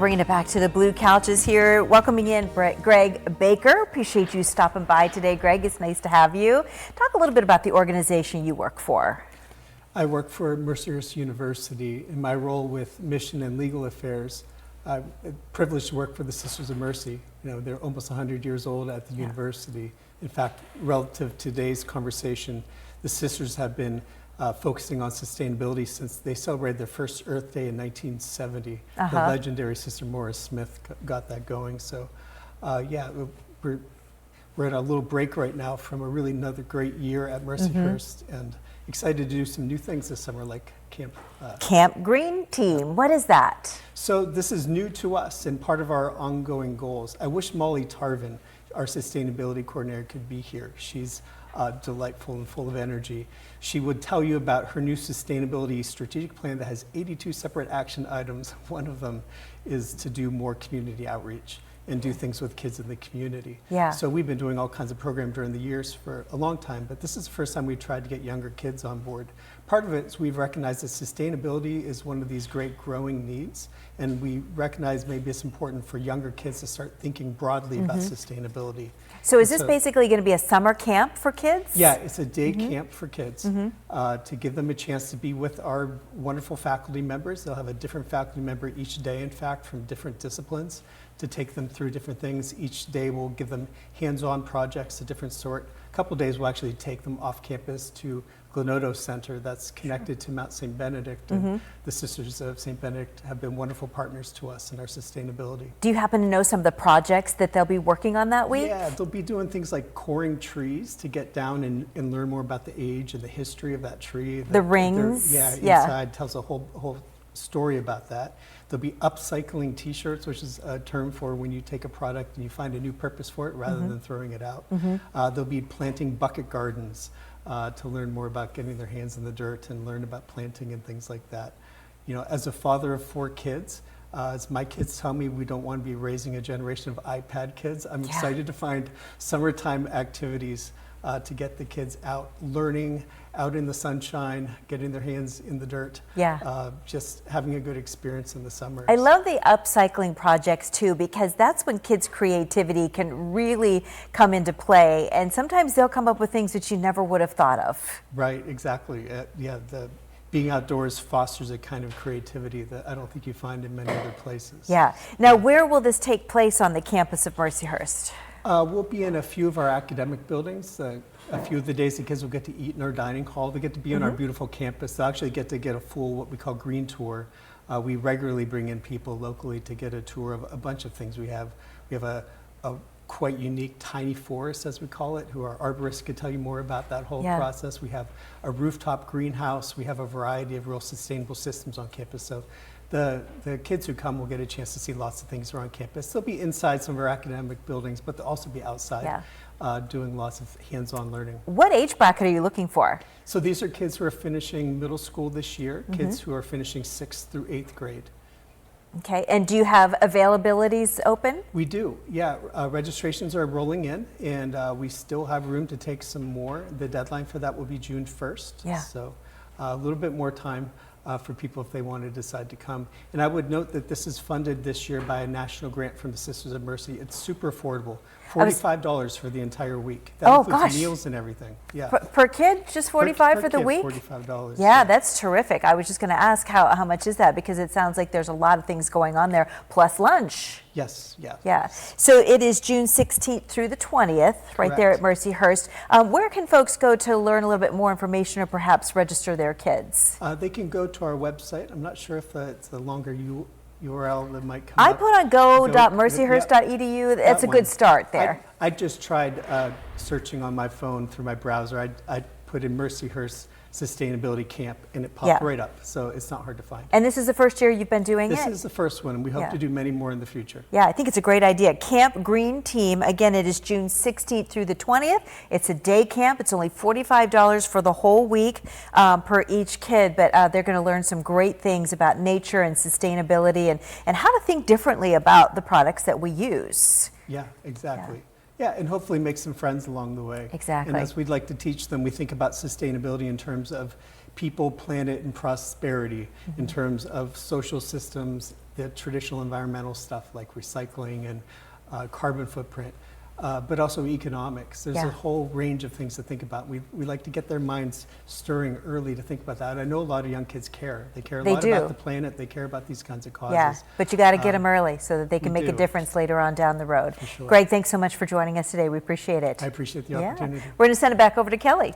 Bringing it back to the blue couches here, welcoming in Greg Baker. Appreciate you stopping by today, Greg. It's nice to have you. Talk a little bit about the organization you work for. I work for Mercyhurst University in my role with mission and legal affairs. I'm privileged to work for the Sisters of Mercy. You know, they're almost 100 years old at the university. In fact, relative to today's conversation, the sisters have been focusing on sustainability since they celebrated their first Earth Day in 1970. The legendary Sister Morris Smith got that going. So yeah, we're at a little break right now from a really another great year at Mercyhurst, and excited to do some new things this summer, like Camp Green Team. What is that? So this is new to us and part of our ongoing goals. I wish Molly Tarvin, our sustainability coordinator, could be here. She's delightful and full of energy. She would tell you about her new sustainability strategic plan that has 82 separate action items. One of them is to do more community outreach and do things with kids in the community. Yeah. So we've been doing all kinds of programs during the years for a long time, but this is the first time we've tried to get younger kids on board. Part of it is we've recognized that sustainability is one of these great growing needs, and we recognize maybe it's important for younger kids to start thinking broadly about sustainability. So is this basically going to be a summer camp for kids? Yeah, it's a day camp for kids to give them a chance to be with our wonderful faculty members. They'll have a different faculty member each day, in fact, from different disciplines to take them through different things. Each day we'll give them hands-on projects of different sort. A couple days we'll actually take them off campus to Glenoto Center that's connected to Mount St. Benedict, and the Sisters of St. Benedict have been wonderful partners to us in our sustainability. Do you happen to know some of the projects that they'll be working on that week? Yeah, they'll be doing things like coring trees to get down and learn more about the age and the history of that tree. The rings. Yeah, inside tells a whole story about that. There'll be upcycling t-shirts, which is a term for when you take a product and you find a new purpose for it rather than throwing it out. They'll be planting bucket gardens to learn more about getting their hands in the dirt and learn about planting and things like that. You know, as a father of 4 kids, as my kids tell me, we don't want to be raising a generation of iPad kids. I'm excited to find summertime activities to get the kids out learning, out in the sunshine, getting their hands in the dirt, just having a good experience in the summer. I love the upcycling projects too, because that's when kids' creativity can really come into play, and sometimes they'll come up with things that you never would have thought of. Right, exactly. Being outdoors fosters a kind of creativity that I don't think you find in many other places. Yeah. Now, where will this take place on the campus of Mercyhurst? We'll be in a few of our academic buildings. A few of the days the kids will get to eat in our dining hall. They get to be on our beautiful campus. They'll actually get a full, what we call green tour. We regularly bring in people locally to get a tour of a bunch of things we have. We have a quite unique tiny forest, as we call it, who our arborists could tell you more about that whole process. We have a rooftop greenhouse. We have a variety of real sustainable systems on campus. So the kids who come will get a chance to see lots of things around campus. They'll be inside some of our academic buildings, but they'll also be outside doing lots of hands-on learning. What age bracket are you looking for? So these are kids who are finishing middle school this year, kids who are finishing 6th through 8th grade. Okay, and do you have availabilities open? We do, yeah. Registrations are rolling in, and we still have room to take some more. The deadline for that will be June 1st. Yeah. So a little bit more time for people if they want to decide to come. And I would note that this is funded this year by a national grant from the Sisters of Mercy. It's super affordable. $45 for the entire week. That includes meals and everything. Yeah. Per kid, just $45 for the week? $45. Yeah, that's terrific. I was just going to ask how much is that, because it sounds like there's a lot of things going on there, plus lunch. Yes, yeah. Yeah. So it is June 16th through the 20th, right there at Mercyhurst. Where can folks go to learn a little bit more information or perhaps register their kids? They can go to our website. I'm not sure if it's a longer URL that might come I up. put on go.mercyhurst.edu. That's a good start there. I just tried searching on my phone through my browser. I put in Mercyhurst Sustainability Camp, and it popped right up, so it's not hard to find. And this is the first year you've been doing This is the first one, and we hope to do many more in the future. Yeah, I think it's a great idea. Camp Green Team, again, it is June 16th through the 20th. It's a day camp. It's only $45 for the whole week per each kid, but they're going to learn some great things about nature and sustainability and how to think differently about the products that we use. Yeah, exactly. Yeah, and hopefully make some friends along the way. Exactly. And as we'd like to teach them, we think about sustainability in terms of people, planet, and prosperity, in terms of social systems, the traditional environmental stuff like recycling and carbon footprint, but also economics. There's Yeah. a whole range of things to think about. We like to get their minds stirring early to think about that. I know a lot of young kids care. They care a They lot do. about the planet. They care about these kinds of causes. Yeah, but you got to get them early so that they can we make a do. difference later on down the road. For sure. Greg, thanks so much for joining us today. We appreciate it. I appreciate the Yeah. opportunity. We're going to send it back over to Kelly.